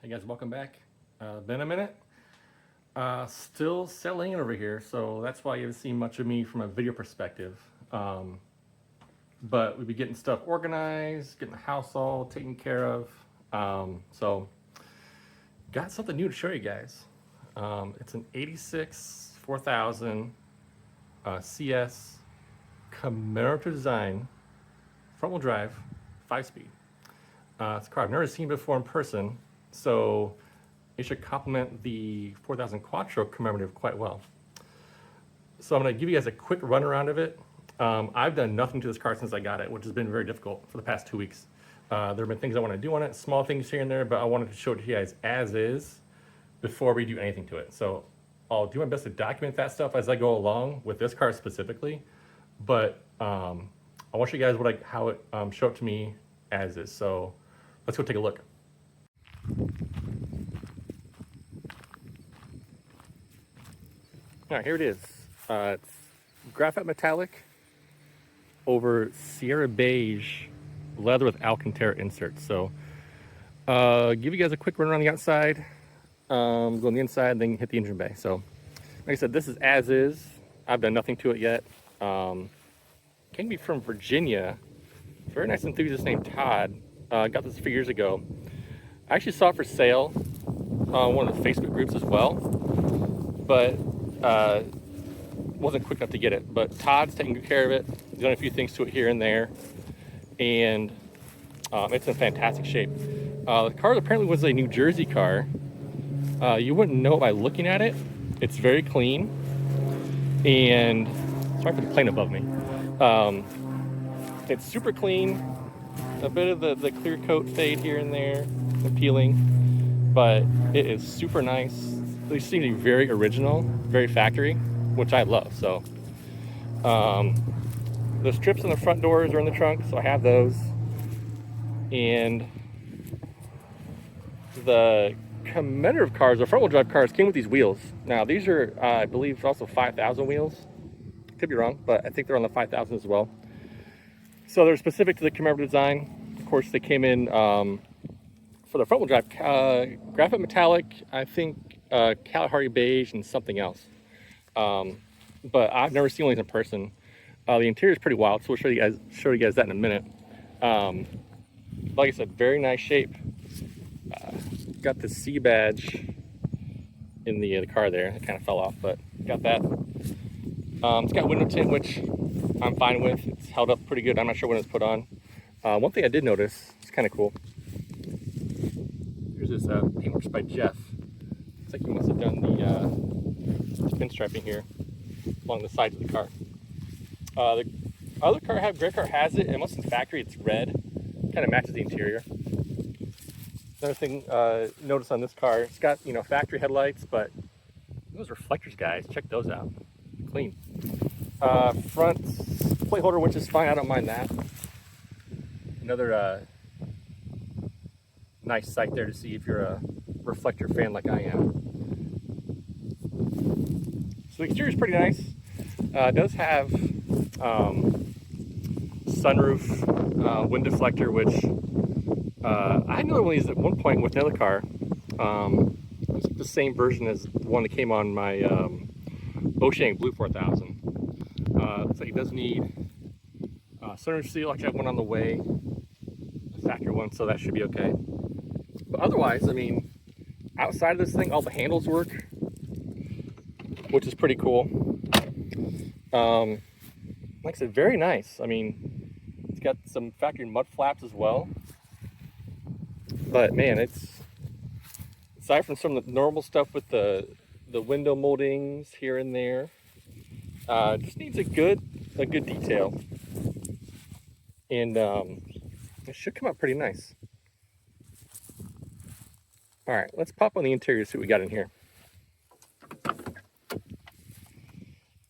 Hey guys, welcome back. Been a minute. Still settling in over here, so that's why you haven't seen much of me from a video perspective. But we've been getting stuff organized, getting the house all taken care of. So got something new to show you guys. It's an 86 4000 CS Commemorative design, front wheel drive, 5-speed. It's a car I've never seen before in person, so it should complement the 4000 Quattro Commemorative quite well. So I'm going to give you guys a quick run around of it. I've done nothing to this car since I got it, which has been very difficult for the past 2 weeks. There have been things I want to do on it, small things here and there, but I wanted to show it to you guys as is before we do anything to it. So I'll do my best to document that stuff as I go along with this car specifically, but I want to show you guys how it showed up to me as is. So let's go take a look. All right, here it is. It's graphite metallic over Sierra beige leather with Alcantara inserts. So give you guys a quick run around the outside, go on the inside, then hit the engine bay. So like I said, this is as is. I've done nothing to it yet. Came to me from Virginia. Very nice enthusiast named Todd. Got this a few years ago. I actually saw it for sale on one of the Facebook groups as well, but wasn't quick enough to get it. But Todd's taking good care of it. He's done a few things to it here and there, and it's in fantastic shape. The car apparently was a New Jersey car. You wouldn't know it by looking at it. It's very clean, and sorry for the plane above me. It's super clean. A bit of the clear coat fade here and there, appealing, but it is super nice. They seem to be very original, very factory, which I love. So the strips on the front doors are in the trunk, so I have those. And the commemorative cars, the front wheel drive cars, came with these wheels. Now these are, I believe, also 5000 wheels. Could be wrong, but I think they're on the 5000 as well. So they're specific to the commemorative design. Of course, they came in for the front wheel drive, graphite metallic, I think Kalahari beige, and something else. But I've never seen one of these in person. The interior is pretty wild, so we'll show you guys that in a minute. Like I said, very nice shape. Got the C badge in the car there. It kind of fell off, but got that. It's got window tint, which I'm fine with. It's held up pretty good. I'm not sure when it's put on. One thing I did notice, it's kind of cool. Here's this paintwork by Jeff. Looks like he must have done the pinstriping here along the sides of the car. The other car, gray car, has it. It must be factory. It's red. Kind of matches the interior. Another thing notice on this car, it's got factory headlights, but those reflectors, guys, check those out. Clean. Front plate holder, which is fine. I don't mind that. Another nice sight there to see if you're a reflector fan like I am. So the exterior is pretty nice. It does have sunroof, wind deflector, which I had another one of these at one point with another car. It's the same version as the one that came on my Ocean Blue 4000. Looks like it does need sunroof seal. Actually, I have one on the way, a factory one, so that should be okay. But otherwise, I mean, outside of this thing, all the handles work, which is pretty cool. Like I said, very nice. I mean, it's got some factory mud flaps as well. But man, it's, aside from some of the normal stuff with the window moldings here and there, just needs a good detail, and it should come out pretty nice. All right, let's pop on the interior, see what we got in here.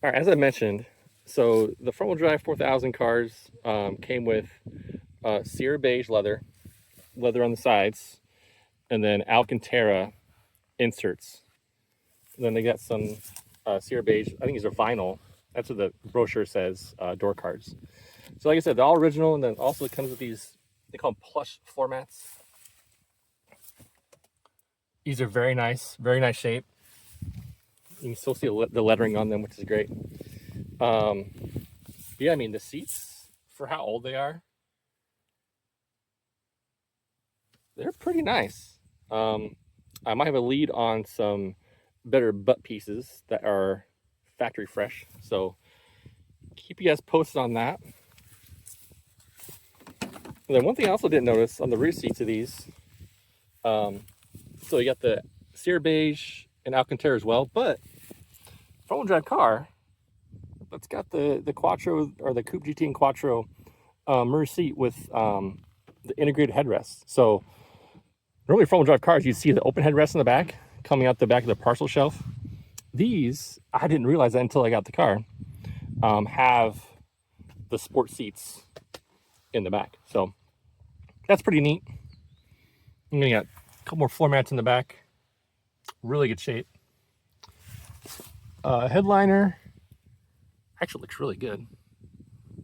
All right, as I mentioned, so the front wheel drive 4000 cars came with Sierra beige leather on the sides, and then Alcantara inserts. And then they got some Sierra beige, I think these are vinyl. That's what the brochure says, door cards. So like I said, they're all original, and then also it comes with these, they call them plush floor mats. These are very nice shape. You can still see the lettering on them, which is great. Yeah, I mean, the seats, for how old they are, they're pretty nice. I might have a lead on some better butt pieces that are factory fresh, so keep you guys posted on that. And then one thing I also didn't notice on the rear seats of these, so you got the Sierra Beige and Alcantara as well, but front-wheel drive car, it's got the Quattro, or the Coupe GT and Quattro rear seat with the integrated headrest. So normally front-wheel drive cars, you see the open headrest in the back coming out the back of the parcel shelf. These, I didn't realize that until I got the car, have the sport seats in the back. So that's pretty neat. And then you got a couple more floor mats in the back. Really good shape. Headliner actually looks really good.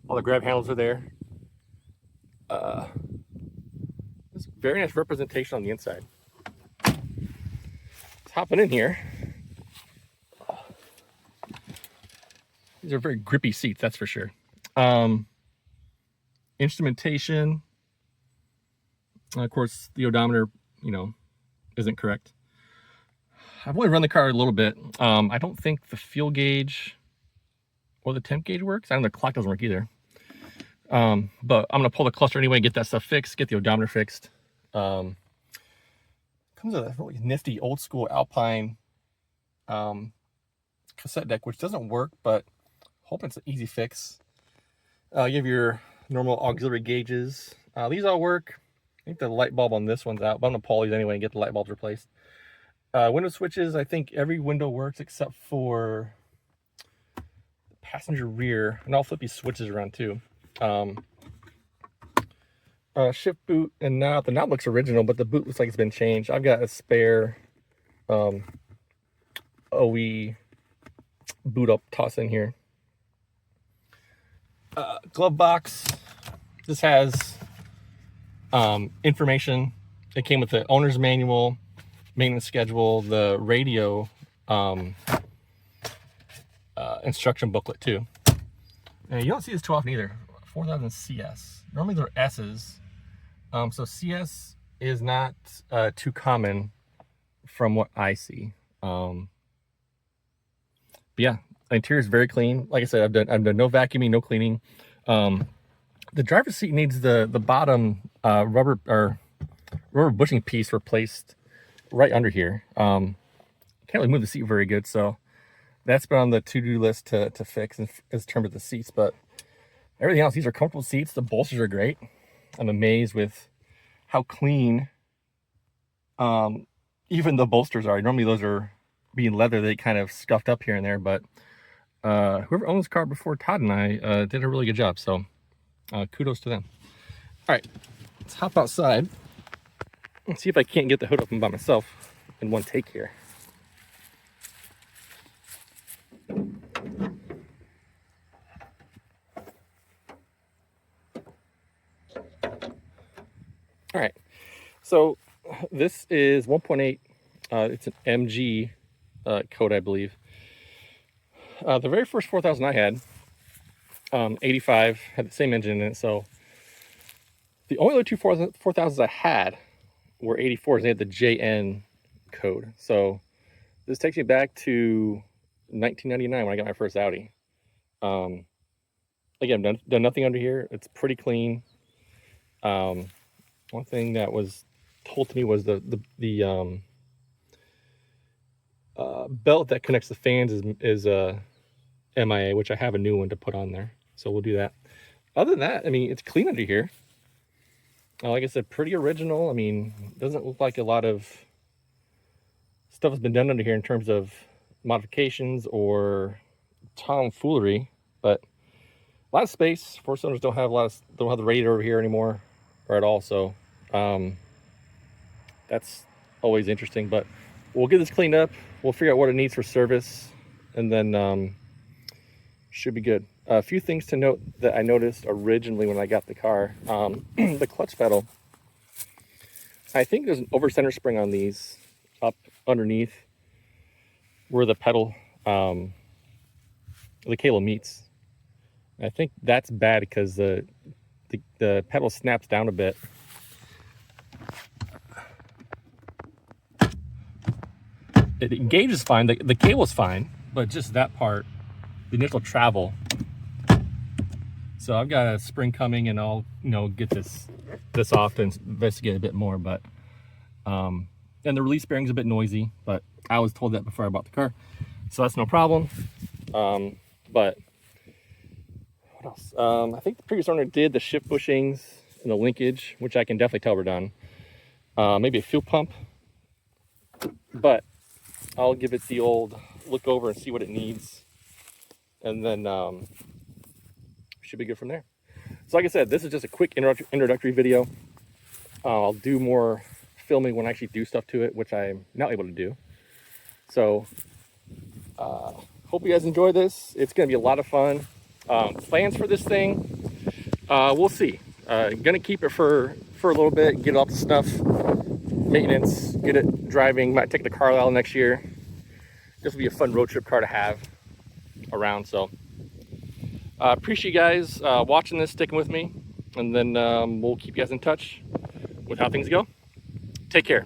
All the grab handles are there. It's very nice representation on the inside. Let's hop in here. These are very grippy seats, that's for sure. Instrumentation. Of course, the odometer, isn't correct. I've only run the car a little bit. I don't think the fuel gauge or the temp gauge works. I know the clock doesn't work either. But I'm gonna pull the cluster anyway, get that stuff fixed, get the odometer fixed. Comes with a really nifty old school Alpine cassette deck, which doesn't work, but hoping it's an easy fix. You have your normal auxiliary gauges. These all work. I think the light bulb on this one's out, but I'm gonna pull these anyway and get the light bulbs replaced. Window switches, I think every window works except for the passenger rear, and I'll flip these switches around too. Shift boot, and now the knob looks original, but the boot looks like it's been changed. I've got a spare OE boot up toss in here. Glove box. This has information. It came with the owner's manual, maintenance schedule, the radio instruction booklet too. And you don't see this too often either. 4000 CS. Normally they're S's. So CS is not too common from what I see. But yeah, the interior is very clean. Like I said, I've done no vacuuming, no cleaning. The driver's seat needs the bottom rubber bushing piece replaced right under here. Can't really move the seat very good, so that's been on the to-do list to fix in terms of the seats. But everything else, these are comfortable seats. The bolsters are great. I'm amazed with how clean even the bolsters are. Normally those are being leather, they kind of scuffed up here and there, but whoever owned this car before Todd and I did a really good job, so kudos to them. All right, let's hop outside and see if I can't get the hood open by myself in one take here. All right, so this is 1.8. It's an MG code, I believe. The very first 4000 I had, 85, had the same engine in it. So the only other two 4000s I had were 84s. They had the JN code. So this takes me back to 1999 when I got my first Audi. Again, done nothing under here. It's pretty clean. One thing that was told to me was the belt that connects the fans is MIA, which I have a new one to put on there, so we'll do that. Other than that, I mean, it's clean under here. Like I said, pretty original. I mean, doesn't look like a lot of stuff has been done under here in terms of modifications or tomfoolery, but a lot of space. Four cylinders don't have the radiator over here anymore or at all, so that's always interesting. But we'll get this cleaned up. We'll figure out what it needs for service, and then should be good. A few things to note that I noticed originally when I got the car. The clutch pedal, I think there's an over center spring on these up underneath where the pedal, the cable meets. I think that's bad because the pedal snaps down a bit. It engages fine, the cable's fine, but just that part, the initial travel. So I've got a spring coming, and I'll get this off and investigate a bit more. But and the release bearing's a bit noisy, but I was told that before I bought the car, so that's no problem. But what else? I think the previous owner did the shift bushings and the linkage, which I can definitely tell were done. Maybe a fuel pump, but I'll give it the old look over and see what it needs, and then should be good from there. So like I said, this is just a quick introductory video. I'll do more filming when I actually do stuff to it, which I'm not able to do. So hope you guys enjoy this. It's going to be a lot of fun. Plans for this thing, we'll see. Gonna keep it for a little bit, get it off the stuff, maintenance, get it driving. Might take the car out next year. This will be a fun road trip car to have around. So appreciate you guys watching this, sticking with me, and then we'll keep you guys in touch with how things go. Take care.